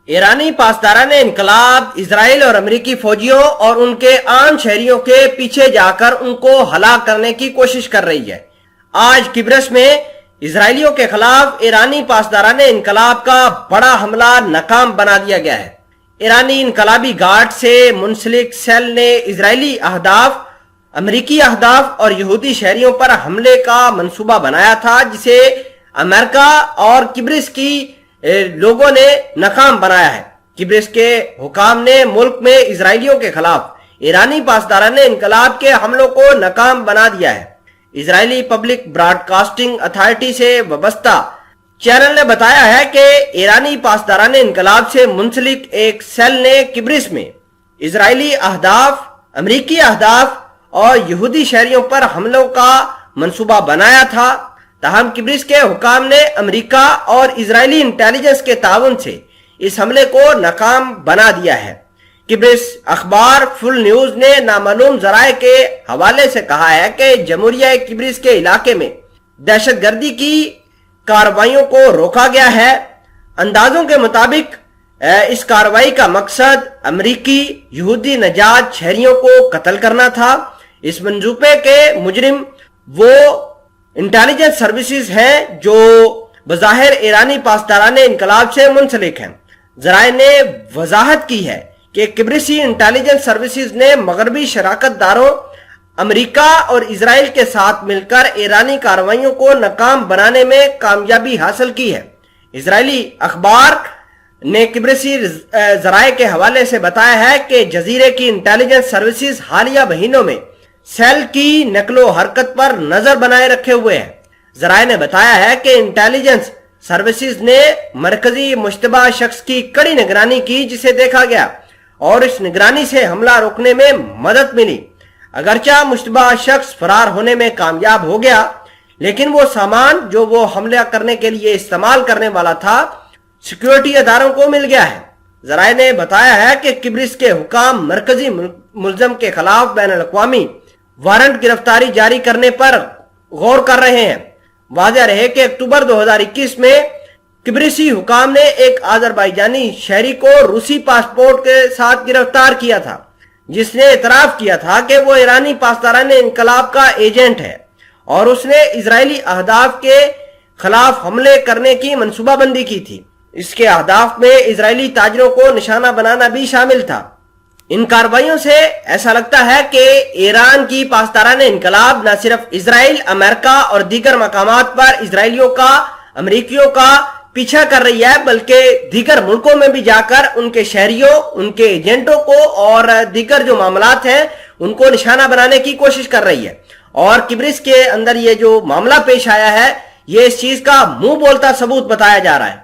ایرانی پاسداران انقلاب اسرائیل اور امریکی فوجیوں اور ان کے عام شہریوں کے پیچھے جا کر ان کو ہلاک کرنے کی کوشش کر رہی ہے۔ آج قبرص میں اسرائیلیوں کے خلاف ایرانی پاسداران انقلاب کا بڑا حملہ ناکام بنا دیا گیا ہے۔ ایرانی انقلابی گارڈ سے منسلک سیل نے اسرائیلی اہداف، امریکی اہداف اور یہودی شہریوں پر حملے کا منصوبہ بنایا تھا، جسے امریکہ اور قبرص کی لوگوں نے ناکام بنایا ہے۔ قبرص کے حکام نے ملک میں اسرائیلیوں کے خلاف ایرانی پاسداران انقلاب کے حملوں کو ناکام بنا دیا ہے۔ اسرائیلی پبلک براڈ کاسٹنگ اتھارٹی سے وابستہ چینل نے بتایا ہے کہ ایرانی پاسداران انقلاب سے منسلک ایک سیل نے قبرص میں اسرائیلی اہداف، امریکی اہداف اور یہودی شہریوں پر حملوں کا منصوبہ بنایا تھا، تاہم قبرص کے حکام نے امریکہ اور اسرائیلی انٹیلیجنس کے تعاون سے اس حملے کو ناکام بنا دیا ہے۔ قبرص اخبار فل نیوز نے نامعلوم ذرائع کے حوالے سے کہا ہے کہ جمہوریہ قبرص کے علاقے میں دہشت گردی کی کارروائیوں کو روکا گیا ہے۔ اندازوں کے مطابق اس کارروائی کا مقصد امریکی یہودی نژاد شہریوں کو قتل کرنا تھا۔ اس منصوبے کے مجرم وہ انٹیلیجنس سروسز ہیں جو بظاہر ایرانی پاسداران انقلاب سے منسلک ہیں۔ ذرائع نے وضاحت کی ہے کہ قبرصی انٹیلیجنس سروسز نے مغربی شراکت داروں امریکہ اور اسرائیل کے ساتھ مل کر ایرانی کارروائیوں کو ناکام بنانے میں کامیابی حاصل کی ہے۔ اسرائیلی اخبار نے قبرصی ذرائع کے حوالے سے بتایا ہے کہ جزیرے کی انٹیلیجنس سروسز حالیہ مہینوں میں سیل کی نقل و حرکت پر نظر بنائے رکھے ہوئے ہیں۔ ذرائع نے بتایا ہے کہ انٹیلیجنس سروسز نے مرکزی مشتبہ شخص کی کڑی نگرانی کی، جسے دیکھا گیا اور اس نگرانی سے حملہ روکنے میں مدد ملی۔ اگرچہ مشتبہ شخص فرار ہونے میں کامیاب ہو گیا، لیکن وہ سامان جو وہ حملہ کرنے کے لیے استعمال کرنے والا تھا سیکیورٹی اداروں کو مل گیا ہے۔ ذرائع نے بتایا ہے کہ قبرص کے حکام مرکزی ملزم کے خلاف بین الاقوامی وارنٹ گرفتاری جاری کرنے پر غور کر رہے ہیں۔ واضح رہے کہ اکتوبر 2021 میں قبرصی حکام نے ایک آذربائیجانی شہری کو روسی پاسپورٹ کے ساتھ گرفتار کیا تھا، جس نے اعتراف کیا تھا کہ وہ ایرانی پاسداران انقلاب کا ایجنٹ ہے اور اس نے اسرائیلی اہداف کے خلاف حملے کرنے کی منصوبہ بندی کی تھی۔ اس کے اہداف میں اسرائیلی تاجروں کو نشانہ بنانا بھی شامل تھا۔ ان کارروائیوں سے ایسا لگتا ہے کہ ایران کی پاسداران انقلاب نہ صرف اسرائیل، امریکہ اور دیگر مقامات پر اسرائیلیوں کا، امریکیوں کا پیچھا کر رہی ہے، بلکہ دیگر ملکوں میں بھی جا کر ان کے شہریوں، ان کے ایجنٹوں کو اور دیگر جو معاملات ہیں ان کو نشانہ بنانے کی کوشش کر رہی ہے۔ اور قبرص کے اندر یہ جو معاملہ پیش آیا ہے، یہ اس چیز کا منہ بولتا ثبوت بتایا جا رہا ہے۔